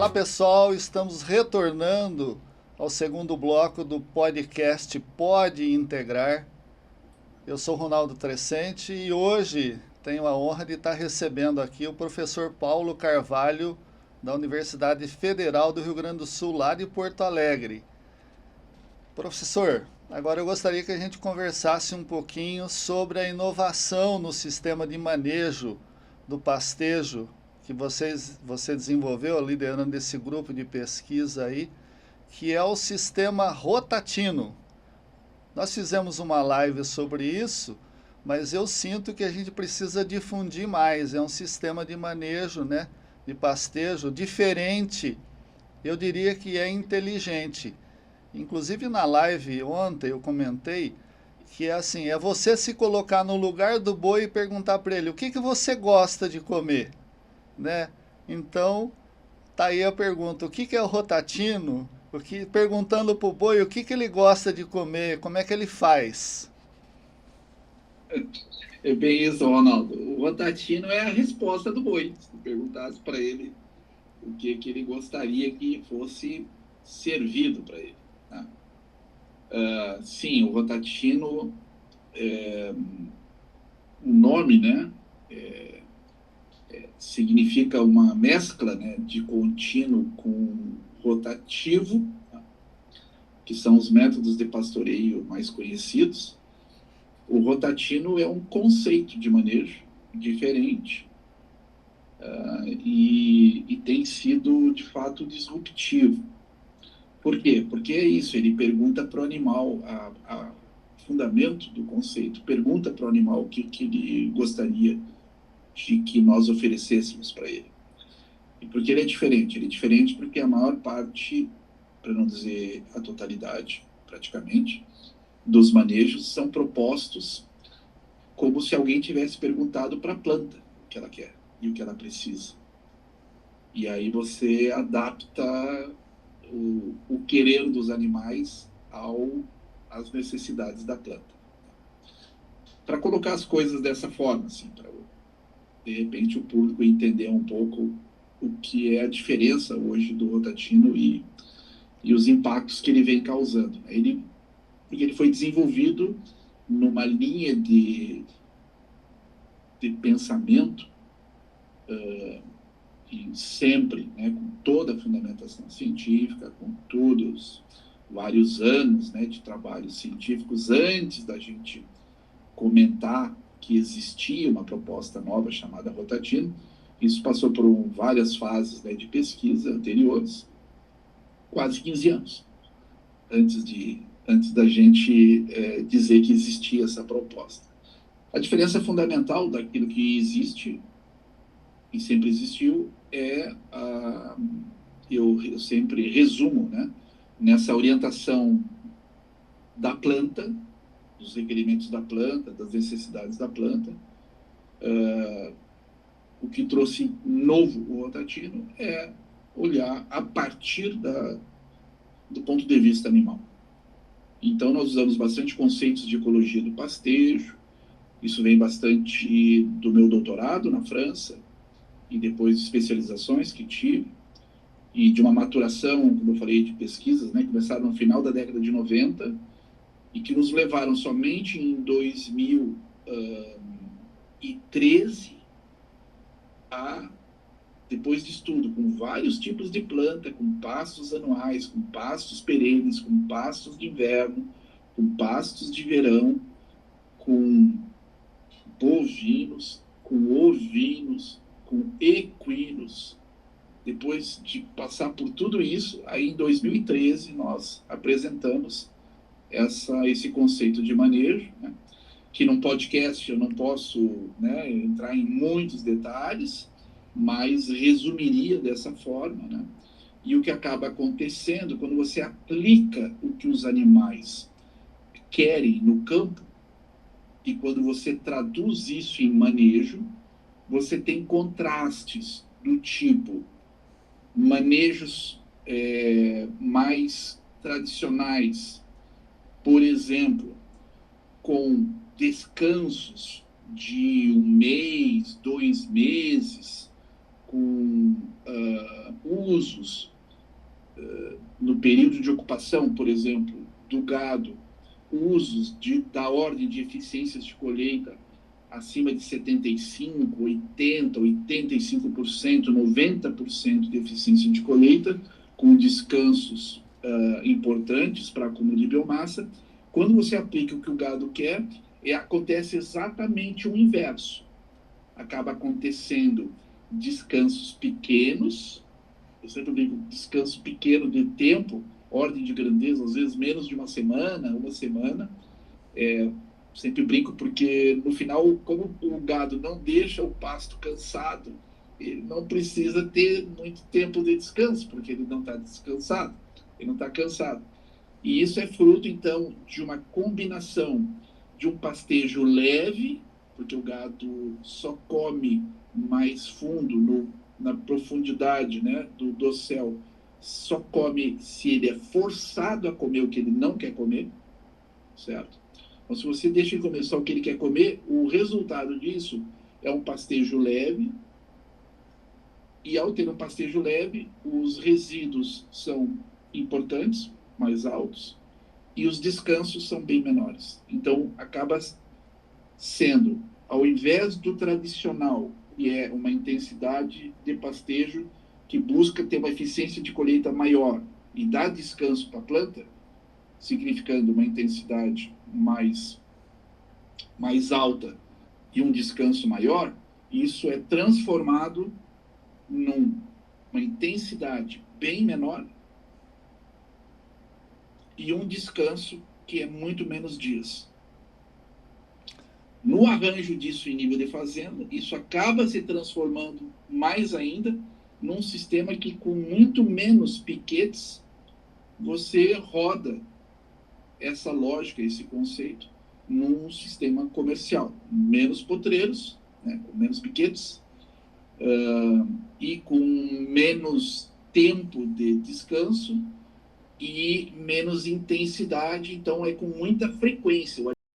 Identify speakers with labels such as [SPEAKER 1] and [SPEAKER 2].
[SPEAKER 1] Olá pessoal, estamos retornando ao segundo bloco do podcast Pode Integrar. Eu sou Ronaldo Trescente e hoje tenho a honra de estar recebendo aqui o professor Paulo Carvalho, da Universidade Federal do Rio Grande do Sul, lá de Porto Alegre. Professor, agora eu gostaria que a gente conversasse um pouquinho sobre a inovação no sistema de manejo do pastejo que você desenvolveu, liderando esse grupo de pesquisa aí, que é o sistema rotatino. Nós fizemos uma live sobre isso, mas eu sinto que a gente precisa difundir mais. É um sistema de manejo, né, de pastejo diferente. Eu diria que é inteligente. Inclusive na live ontem eu comentei que é assim, é você se colocar no lugar do boi e perguntar para ele o que você gosta de comer, né? Então, tá aí a pergunta, o que é o rotatino? Perguntando para o boi o que ele gosta de comer, como é que ele faz?
[SPEAKER 2] É bem isso, Ronaldo. O rotatino é a resposta do boi. Se tu perguntasse para ele o que ele gostaria que fosse servido para ele, tá? Sim, o rotatino, o nome, né, significa uma mescla, né, de contínuo com rotativo, tá? Que são os métodos de pastoreio mais conhecidos. O rotatino é um conceito de manejo diferente, e tem sido, de fato, disruptivo. Por quê? Porque é isso, ele pergunta para o animal, fundamento do conceito, pergunta para o animal o que ele gostaria de que nós oferecêssemos para ele. E por que ele é diferente? Ele é diferente porque a maior parte, para não dizer a totalidade, praticamente, dos manejos são propostos como se alguém tivesse perguntado para a planta o que ela quer e o que ela precisa. E aí você adapta o querer dos animais às necessidades da planta. Para colocar as coisas dessa forma, assim, para de repente o público entender um pouco o que é a diferença hoje do rotatino e os impactos que ele vem causando. Ele foi desenvolvido numa linha de pensamento, e sempre, né, com toda a fundamentação científica, com todos vários anos, né, de trabalhos científicos antes da gente comentar que existia uma proposta nova chamada rotatino. Isso passou por várias fases, né, de pesquisa anteriores, quase 15 anos antes da gente dizer que existia essa proposta. A diferença fundamental daquilo que existe e sempre existiu eu sempre resumo, né, nessa orientação da planta, dos requerimentos da planta, das necessidades da planta. O que trouxe novo o rotatino é olhar a partir do ponto de vista animal. Então, nós usamos bastante conceitos de ecologia do pastejo. Isso vem bastante do meu doutorado na França e depois de especializações que tive e de uma maturação, como eu falei, de pesquisas, né, começaram no final da década de 90 e que nos levaram somente em 2013 a, depois de estudo, com vários tipos de planta, com pastos anuais, com pastos perenes, com pastos de inverno, com pastos de verão, com bovinos, com ovinos, com equinos. Depois de passar por tudo isso, aí em 2013 nós apresentamos esse conceito de manejo, né? Que num podcast eu não posso, né, entrar em muitos detalhes, mas resumiria dessa forma, né? E o que acaba acontecendo quando você aplica o que os animais querem no campo e quando você traduz isso em manejo, você tem contrastes do tipo manejos mais tradicionais, por exemplo, com descansos de 1 mês, 2 meses, com usos no período de ocupação, por exemplo, do gado, usos da ordem de eficiências de colheita acima de 75%, 80%, 85%, 90% de eficiência de colheita, com descansos importantes para acúmulo de biomassa. Quando você aplica o que o gado quer, acontece exatamente o inverso. Acaba acontecendo descansos pequenos, eu sempre digo descanso pequeno de tempo, ordem de grandeza, às vezes menos de uma semana, sempre brinco porque no final, como o gado não deixa o pasto cansado, ele não precisa ter muito tempo de descanso, porque ele não está descansado, ele não está cansado. E isso é fruto, então, de uma combinação de um pastejo leve, porque o gado só come mais fundo, na profundidade, né, do dossel, só come se ele é forçado a comer o que ele não quer comer, certo? Então, se você deixa ele comer só o que ele quer comer, o resultado disso é um pastejo leve, e ao ter um pastejo leve, os resíduos são importantes, mais altos, e os descansos são bem menores. Então, acaba sendo, ao invés do tradicional, que é uma intensidade de pastejo que busca ter uma eficiência de colheita maior e dar descanso para a planta, significando uma intensidade mais alta e um descanso maior, isso é transformado numa intensidade bem menor e um descanso que é muito menos dias. No arranjo disso em nível de fazenda, isso acaba se transformando mais ainda num sistema que, com muito menos piquetes, você roda essa lógica, esse conceito, num sistema comercial. Menos potreiros, né, com menos piquetes, e com menos tempo de descanso e menos intensidade, então é com muita frequência.